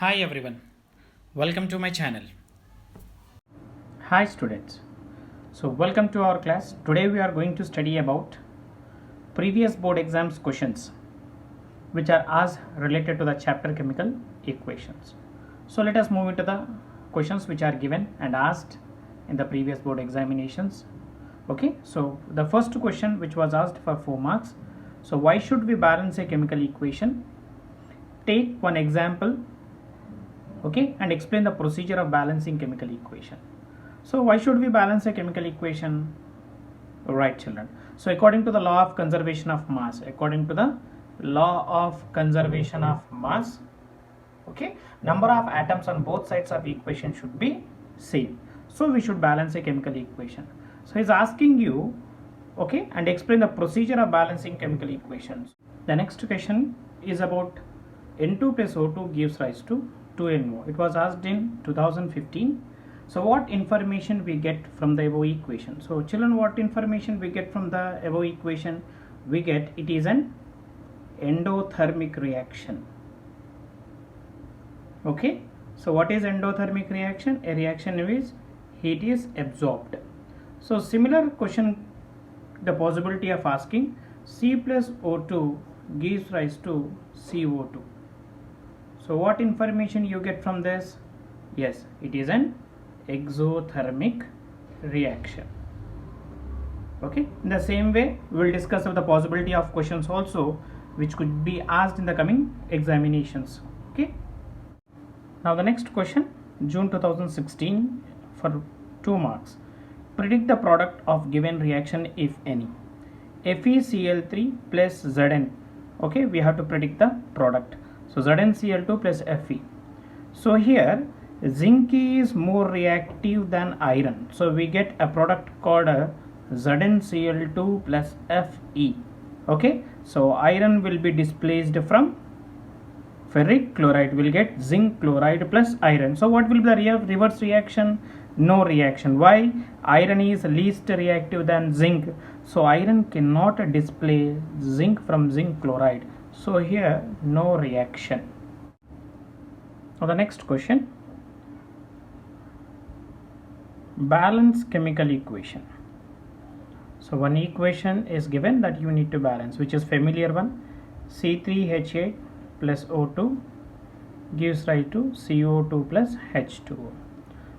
Hi everyone, welcome to my channel. Hi students. So welcome to our class. Today we are going to study about previous board exams questions which are asked related to the chapter chemical equations. So let us move into the questions which are given and asked in the previous board examinations. Okay, so the first question which was asked for 4 marks. So why should we balance a chemical equation? Take one example, okay, and explain the procedure of balancing chemical equation. So why should we balance a chemical equation? Right, children. So according to the law of conservation of mass, okay, number of atoms on both sides of equation should be same. So we should balance a chemical equation. So he's asking you, okay, and explain the procedure of balancing chemical equations. The next question is about N2 plus O2 gives rise to 2NO. It was asked in 2015. So what information we get from the above equation? So children, what information we get from the above equation? We get it is an endothermic reaction. Okay, so what is endothermic reaction? A reaction in which heat is absorbed. So similar question, the possibility of asking C plus O2 gives rise to CO2. So what information you get from this? Yes, it is an exothermic reaction. Okay, in the same way we will discuss of the possibility of questions also which could be asked in the coming examinations. Okay, now the next question, June 2016, for 2 marks. Predict the product of given reaction if any. FeCl3 plus Zn. Okay, we have to predict the product. So ZnCl2 plus Fe. So here zinc is more reactive than iron. So we get a product called ZnCl2 plus Fe. Okay, so iron will be displaced from ferric chloride, will get zinc chloride plus iron. So what will be the reverse reaction? No reaction. Why? Iron is least reactive than zinc, so iron cannot displace zinc from zinc chloride, so here no reaction. Now the next question, balance chemical equation. So one equation is given that you need to balance, which is familiar one, C3H8 plus O2 gives rise to CO2 plus H2O.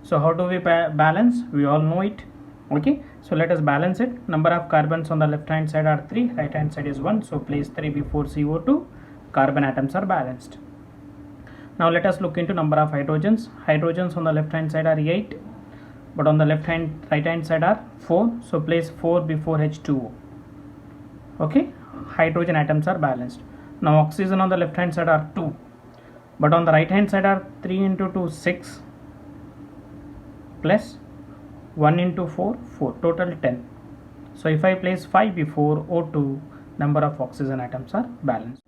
So how do we balance? We all know it. Okay, so let us balance it. Number of carbons on the left hand side are 3, right hand side is 1, so place 3 before CO2. Carbon atoms are balanced. Now let us look into number of hydrogens. Hydrogens on the left hand side are 8, but on the right hand side are 4, so place 4 before H2O. Okay, hydrogen atoms are balanced. Now oxygen on the left hand side are 2, but on the right hand side are 3 into 2 6 plus 1 into 4 4, total 10. So if I place 5 before O2, number of oxygen atoms are balanced.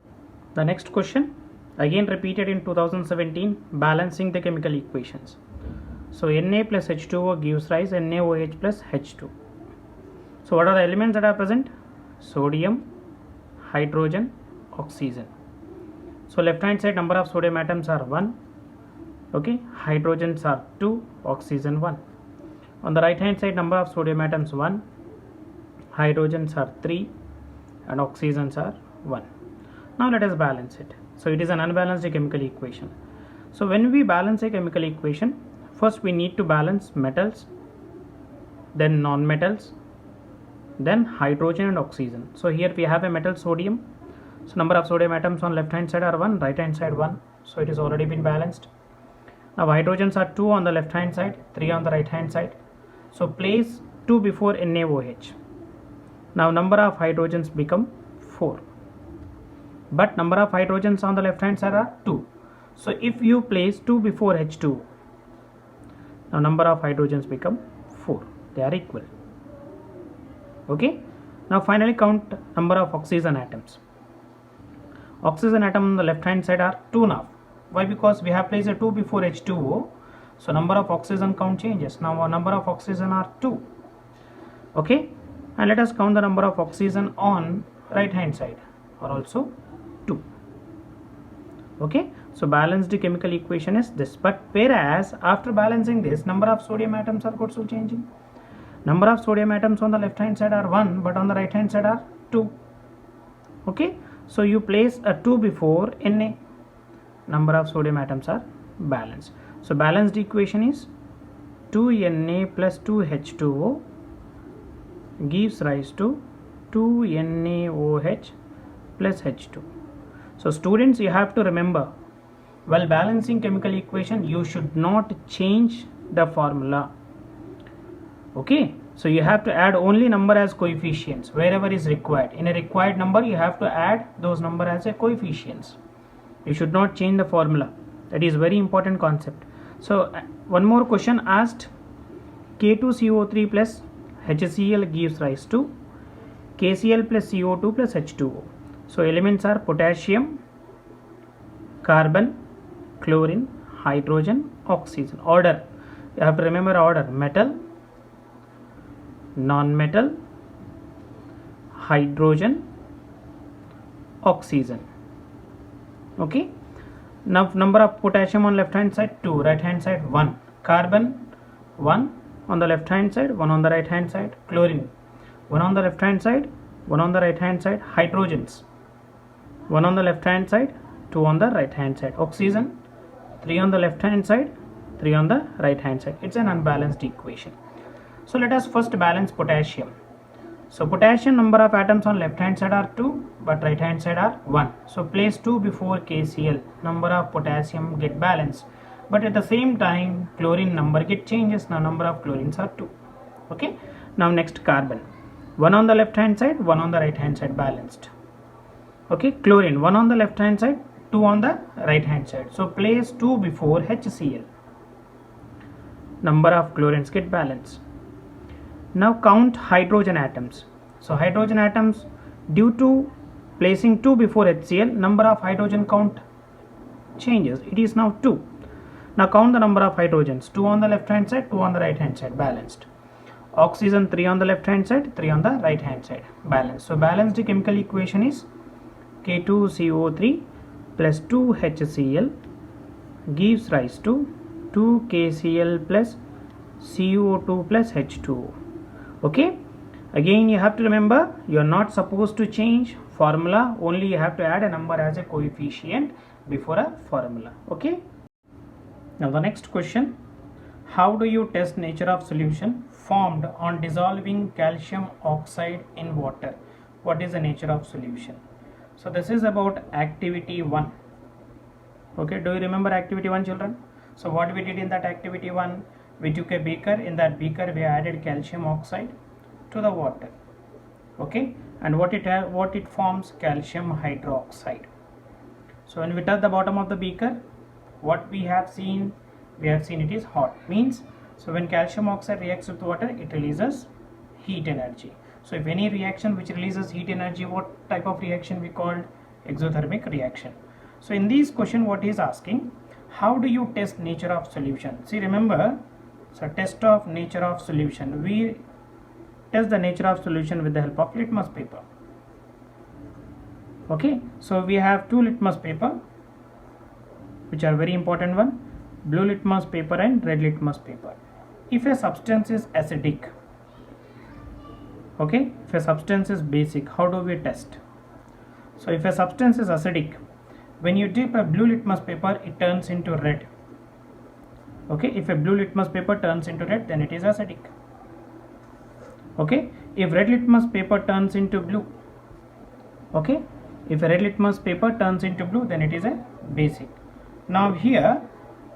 The next question, again repeated in 2017, balancing the chemical equations. So Na plus H2O gives rise NaOH plus H2. So what are the elements that are present? Sodium, hydrogen, oxygen. So left hand side number of sodium atoms are 1. Okay, hydrogens are 2, oxygen 1. On the right hand side number of sodium atoms 1, hydrogens are 3, and oxygens are 1. Now let us balance it. So it is an unbalanced chemical equation. So when we balance a chemical equation, first we need to balance metals, then non-metals, then hydrogen and oxygen. So here we have a metal sodium. So number of sodium atoms on left hand side are 1, right hand side 1, so it is already been balanced. Now hydrogens are 2 on the left hand side, 3 on the right hand side, so place 2 before NaOH. Now number of hydrogens become 4, but number of hydrogens on the left hand side are 2, so if you place 2 before H2, now number of hydrogens become 4, they are equal. Okay, now finally count number of oxygen atoms. Oxygen atom on the left hand side are 2 now. Why? Because we have placed a 2 before H2O, so number of oxygen count changes. Now our number of oxygen are 2. Okay, and let us count the number of oxygen on right hand side are also 2. Okay, So balanced chemical equation is this. But whereas after balancing this, number of sodium atoms are also changing. Number of sodium atoms on the left hand side are 1, but on the right hand side are 2. Okay, so you place a 2 before Na. Number of sodium atoms are balanced. So balanced equation is 2Na plus 2H2O gives rise to 2NaOH plus H2. So students, you have to remember, while balancing chemical equation, you should not change the formula. Okay, so you have to add only number as coefficients wherever is required. In a required number, you have to add those number as a coefficients. You should not change the formula. That is very important concept. So one more question asked, K2CO3 plus HCl gives rise to KCl plus CO2 plus H2O. So elements are potassium, carbon, chlorine, hydrogen, oxygen. Order, you have to remember order: metal, non-metal, hydrogen, oxygen. Okay, now number of potassium on left hand side 2, right hand side 1, carbon 1 on the left hand side, 1 on the right hand side, chlorine 1 on the left hand side, 1 on the right hand side, hydrogens 1 on the left hand side, 2 on the right hand side, oxygen 3 on the left hand side, 3 on the right hand side. It's an unbalanced equation. So let us first balance potassium. So potassium number of atoms on left hand side are 2, but right hand side are 1. So place 2 before KCl, number of potassium get balanced. But at the same time, chlorine number get changes. Now number of chlorines are 2. Okay. Now next carbon, 1 on the left hand side, 1 on the right hand side, balanced. Okay, chlorine 1 on the left hand side, 2 on the right hand side. So place 2 before HCl, number of chlorines get balanced. Now count hydrogen atoms. So hydrogen atoms, due to placing 2 before HCl, number of hydrogen count changes. It is now 2. Now count the number of hydrogens: 2 on the left hand side, 2 on the right hand side, balanced. Oxygen 3 on the left hand side, 3 on the right hand side, balanced. So balanced chemical equation is K2CO3 plus 2HCl gives rise to 2KCl plus CO2 plus H2O. Okay, again you have to remember, you are not supposed to change formula, only you have to add a number as a coefficient before a formula. Okay, now the next question, how do you test nature of solution formed on dissolving calcium oxide in water? What is the nature of solution? So this is about activity 1. Okay, do you remember activity 1, children? So what we did in that activity 1, we took a beaker. In that beaker we added calcium oxide to the water. Okay, and what it forms? Calcium hydroxide. So when we touch the bottom of the beaker, what we have seen? We have seen it is hot. Means, so when calcium oxide reacts with water, it releases heat energy. So if any reaction which releases heat energy, what type of reaction we called? Exothermic reaction. So in this question, what he is asking, how do you test nature of solution? See, remember, so test of nature of solution, we test the nature of solution with the help of litmus paper. Okay, so we have 2 litmus paper which are very important one, blue litmus paper and red litmus paper. If a substance is acidic, okay, if a substance is basic, how do we test? So if a substance is acidic, when you dip a blue litmus paper, it turns into red. Okay, if a blue litmus paper turns into red, then it is acidic. Okay, if red litmus paper turns into blue, okay, if a red litmus paper turns into blue, then it is a basic. Now here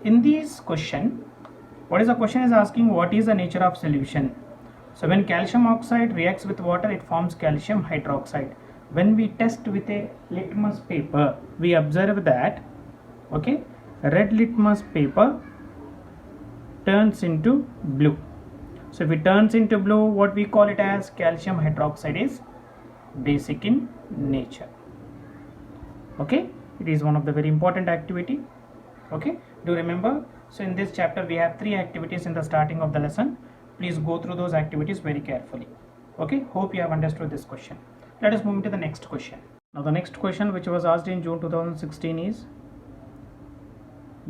in this question, what is the question is asking? What is the nature of solution? So when calcium oxide reacts with water, it forms calcium hydroxide. When we test with a litmus paper, we observe that, okay, red litmus paper turns into blue. So if it turns into blue, what we call it as? Calcium hydroxide is basic in nature. Okay, it is one of the very important activity. Okay, do remember, so in this chapter we have 3 activities in the starting of the lesson. Please go through those activities very carefully. Okay, hope you have understood this question. Let us move to the next question. Now the next question which was asked in June 2016 is,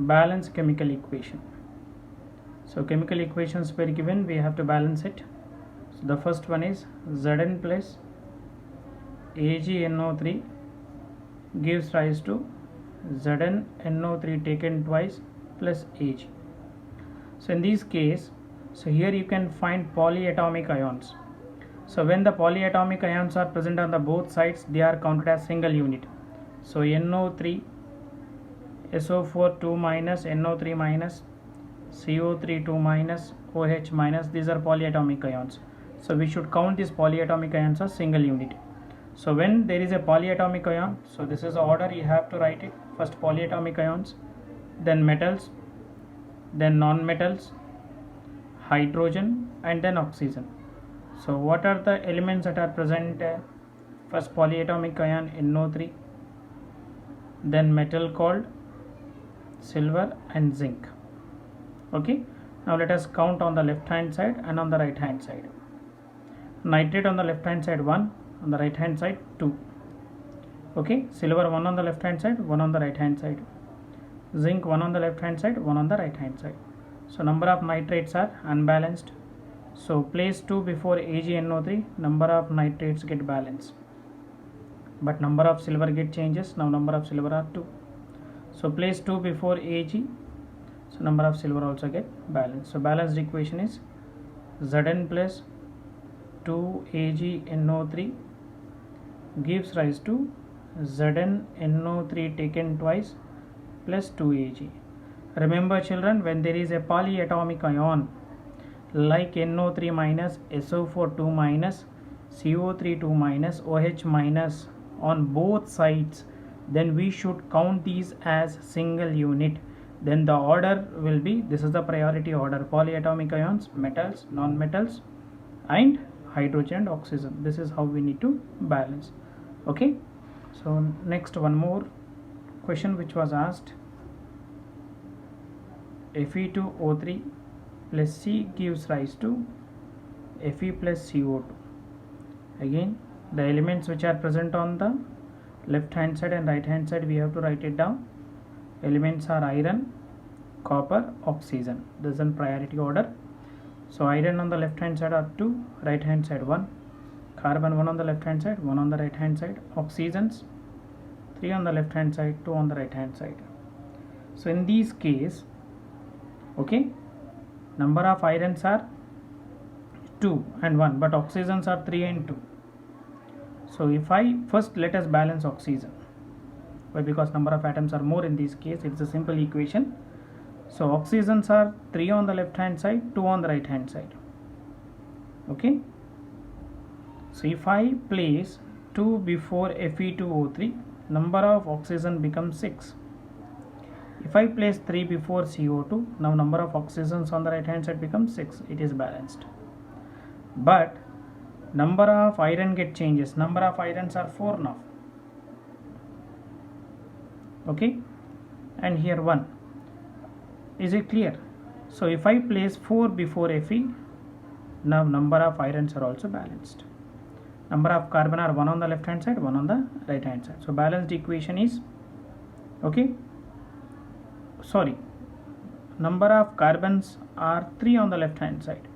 balance chemical equation. So chemical equations were given, we have to balance it. So the first one is Zn plus AgNO3 gives rise to ZnNO3 taken twice plus Ag. So in this case, so here you can find polyatomic ions. So when the polyatomic ions are present on the both sides, they are counted as single unit. So NO3, SO4 2 minus, NO3 minus, CO3 2 minus, OH minus, these are polyatomic ions. So we should count these polyatomic ions as single unit. So when there is a polyatomic ion, so this is the order you have to write it. First polyatomic ions, then metals, then non-metals, hydrogen, and then oxygen. So what are the elements that are present? First polyatomic ion NO3, then metal called silver and zinc. Okay, now let us count on the left hand side and on the right hand side. Nitrate on the left hand side 1, on the right hand side 2. Okay, silver 1 on the left hand side, 1 on the right hand side. Zinc 1 on the left hand side, 1 on the right hand side. So number of nitrates are unbalanced. So place 2 before AgNO3, number of nitrates get balanced. But number of silver get changes, now number of silver are 2. So place 2 before Ag, so number of silver also get balanced. So balanced equation is Zn plus 2AgNO3 gives rise to ZnNO3 taken twice plus 2Ag. Remember children, when there is a polyatomic ion like NO3 minus, SO4 2 minus, CO3 2 minus, OH minus on both sides, then we should count these as single unit. Then the order will be, this is the priority order: polyatomic ions, metals, non-metals, and hydrogen and oxygen. This is how we need to balance. Okay, so next one more question which was asked: Fe2O3 plus C gives rise to Fe plus CO2. Again, the elements which are present on the left hand side and right hand side, we have to write it down. Elements are iron, copper, oxygen. This is in priority order. So iron on the left hand side are 2, right hand side 1, carbon 1 on the left hand side, 1 on the right hand side, oxygens 3 on the left hand side, 2 on the right hand side. So in this case, okay, number of irons are 2 and 1, but oxygens are 3 and 2. So if I first, let us balance oxygen. Why? Because number of atoms are more in this case. It's a simple equation. So oxygens are 3 on the left hand side, 2 on the right hand side. Okay, so if I place 2 before Fe2O3, number of oxygen becomes 6. If I place 3 before CO2, now number of oxygens on the right hand side becomes 6. It is balanced. But number of iron get changes. Number of irons are 4 now. Okay, and here 1. Is it clear? So if I place 4 before Fe, now number of irons are also balanced. Number of carbon are 1 on the left hand side, 1 on the right hand side. So balanced equation is, okay, sorry, number of carbons are 3 on the left hand side.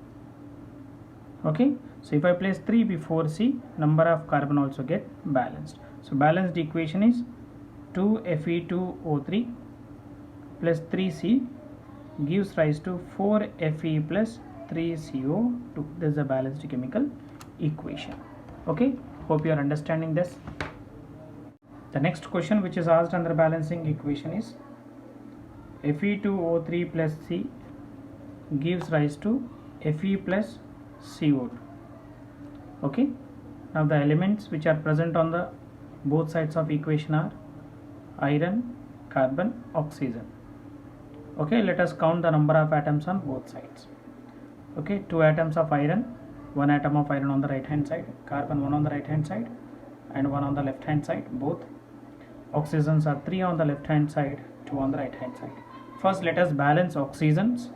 Okay, so if I place 3 before C, number of carbon also get balanced. So balanced equation is 2Fe2O3 plus 3C gives rise to 4Fe plus 3CO2. This is a balanced chemical equation. Okay, hope you are understanding this. The next question which is asked under balancing equation is Fe2O3 plus C gives rise to Fe plus CO2. Okay, now the elements which are present on the both sides of equation are iron, carbon, oxygen. Okay, let us count the number of atoms on both sides. Okay, 2 atoms of iron, 1 atom of iron on the right hand side, carbon 1 on the right hand side and 1 on the left hand side, both. Oxygens are 3 on the left hand side, 2 on the right hand side. First let us balance oxygens.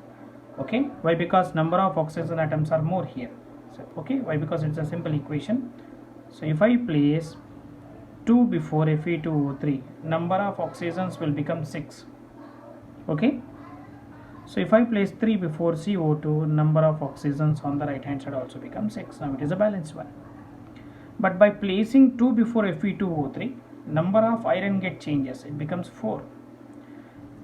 Okay, why? Because number of oxygen atoms are more here. So, okay, why? Because it's a simple equation. So if I place 2 before Fe2O3, number of oxygens will become 6. Okay, so if I place 3 before CO2, number of oxygens on the right hand side also becomes 6. Now it is a balanced one. But by placing 2 before Fe2O3, number of iron get changes, it becomes 4.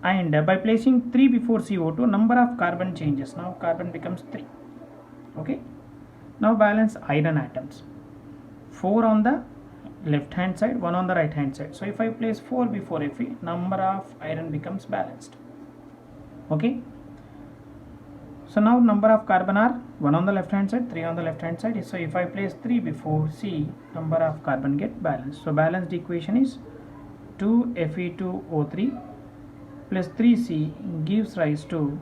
And by placing 3 before CO2, number of carbon changes, now carbon becomes 3. Okay, now balance iron atoms, 4 on the left hand side, 1 on the right hand side. So if I place 4 before Fe, number of iron becomes balanced. Okay, so now number of carbon are 1 on the left hand side, 3 on the left hand side. So if I place 3 before C, number of carbon get balanced. So balanced equation is 2Fe2O3 plus 3C gives rise to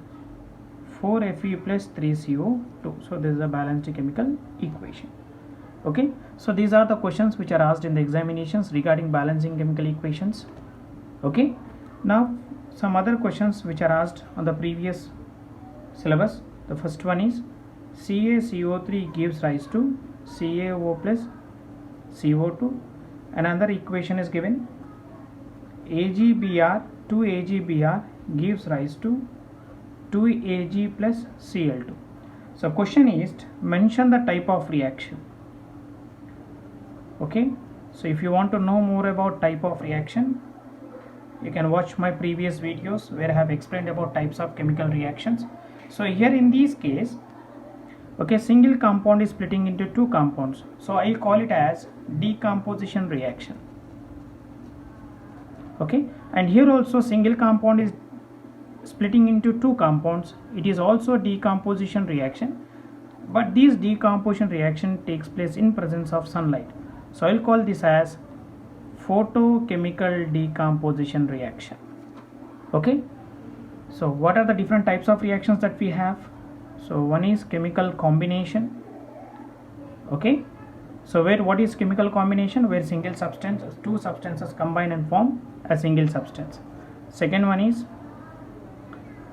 4Fe plus 3CO2. So this is a balanced chemical equation. Okay, so these are the questions which are asked in the examinations regarding balancing chemical equations. Okay, now some other questions which are asked on the previous syllabus. The first one is CaCO3 gives rise to CaO plus CO2. Another equation is given AgBr 2AgBr gives rise to 2Ag plus Cl2. So question is mention the type of reaction. Okay, so if you want to know more about type of reaction, you can watch my previous videos where I have explained about types of chemical reactions. So here in this case, okay, single compound is splitting into two compounds, so I'll call it as decomposition reaction. Okay, and here also single compound is splitting into two compounds, it is also decomposition reaction, but this decomposition reaction takes place in presence of sunlight, so I'll call this as photochemical decomposition reaction. Okay, so what are the different types of reactions that we have? So one is chemical combination. Okay, so what is chemical combination? Where single substance, two substances combine and form a single substance. Second one is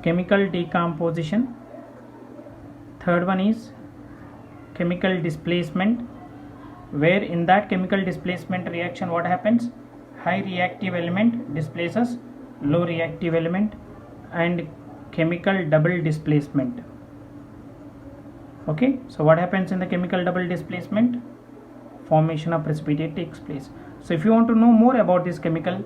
chemical decomposition. Third one is chemical displacement, where in that chemical displacement reaction what happens? High reactive element displaces low reactive element. And chemical double displacement. Okay, so what happens in the chemical double displacement? Formation of precipitate takes place. So if you want to know more about these chemical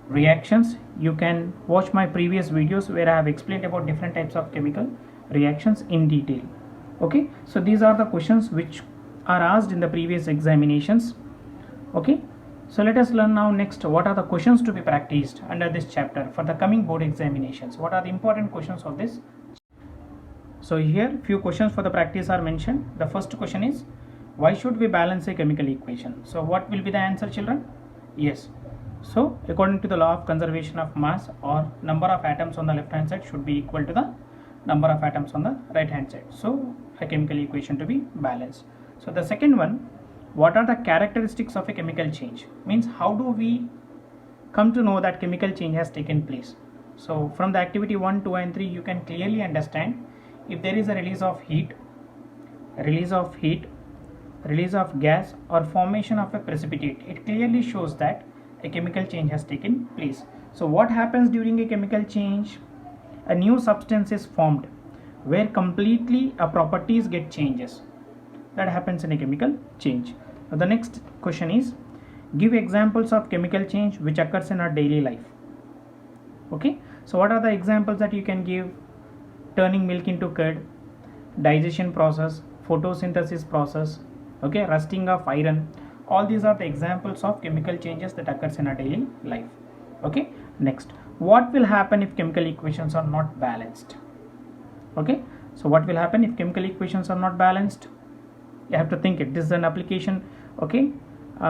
reactions, you can watch my previous videos where I have explained about different types of chemical reactions in detail. Okay, so these are the questions which are asked in the previous examinations. Okay, so let us learn now next what are the questions to be practiced under this chapter for the coming board examinations. What are the important questions of this? So here few questions for the practice are mentioned. The first question is, why should we balance a chemical equation? So what will be the answer, children? Yes, so according to the law of conservation of mass, or number of atoms on the left hand side should be equal to the number of atoms on the right hand side, so a chemical equation to be balanced. So the second one, what are the characteristics of a chemical change? Means how do we come to know that chemical change has taken place? So from the activity 1, 2 and 3 you can clearly understand if there is a release of heat, release of gas, or formation of a precipitate, it clearly shows that a chemical change has taken place. So what happens during a chemical change? A new substance is formed where completely a properties get changes. That happens in a chemical change. Now the next question is, give examples of chemical change which occurs in our daily life. Okay, so what are the examples that you can give? Turning milk into curd, digestion process, photosynthesis process, okay, rusting of iron. All these are the examples of chemical changes that occurs in our daily life. Okay, next, what will happen if chemical equations are not balanced? Okay, so what will happen if chemical equations are not balanced? You have to think it. This is an application. Okay,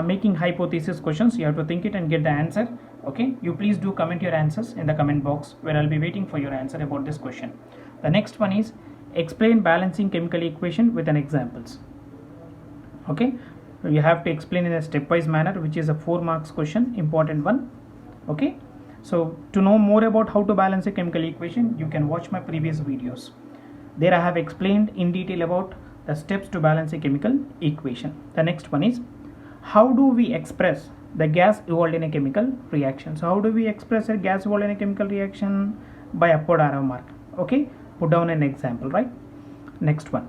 making hypothesis questions, you have to think it and get the answer. Okay, you please do comment your answers in the comment box where I'll be waiting for your answer about this question. The next one is, explain balancing chemical equation with an examples. Okay, you have to explain in a stepwise manner, which is a 4 marks question, important one. Okay, so to know more about how to balance a chemical equation, you can watch my previous videos. There I have explained in detail about the steps to balance a chemical equation. The next one is, how do we express the gas evolved in a chemical reaction? So how do we express a gas evolved in a chemical reaction? by upward arrow mark. Okay, put down an example, right? Next one.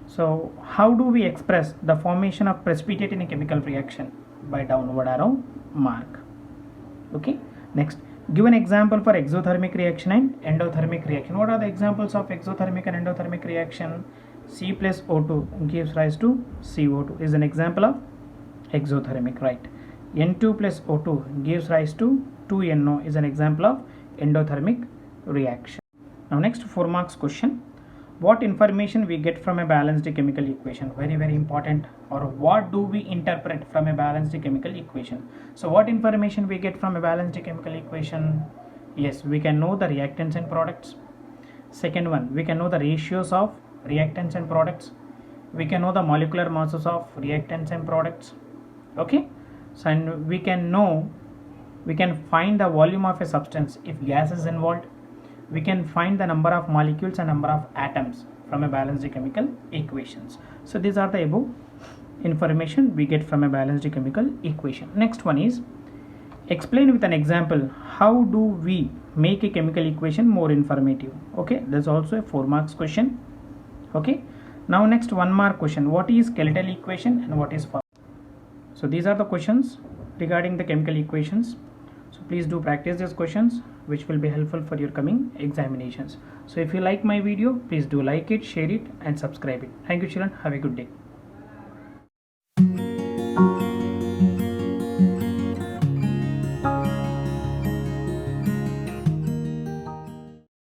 So how do we express the formation of precipitate in a chemical reaction? By downward arrow mark. Okay, next, give an example for exothermic reaction and endothermic reaction. What are the examples of exothermic and endothermic reaction? C plus O2 gives rise to CO2 is an example of exothermic, right? N2 plus O2 gives rise to 2NO is an example of endothermic reaction. Now next 4 marks question. What information we get from a balanced chemical equation? Very important. Or what do we interpret from a balanced chemical equation? So what information we get from a balanced chemical equation? Yes, we can know the reactants and products. Second one, we can know the ratios of reactants and products. We can know the molecular masses of reactants and products. Okay, so and we can find the volume of a substance if gas is involved. We can find the number of molecules and number of atoms from a balanced chemical equations. So these are the above information we get from a balanced chemical equation. Next one is, explain with an example how do we make a chemical equation more informative. Okay, that's also a 4 marks question. Okay, now next 1 mark question. What is skeletal equation and what is formula? So these are the questions regarding the chemical equations. So please do practice these questions, which will be helpful for your coming examinations. So if you like my video, please do like it, share it and subscribe it. Thank you children. Have a good day.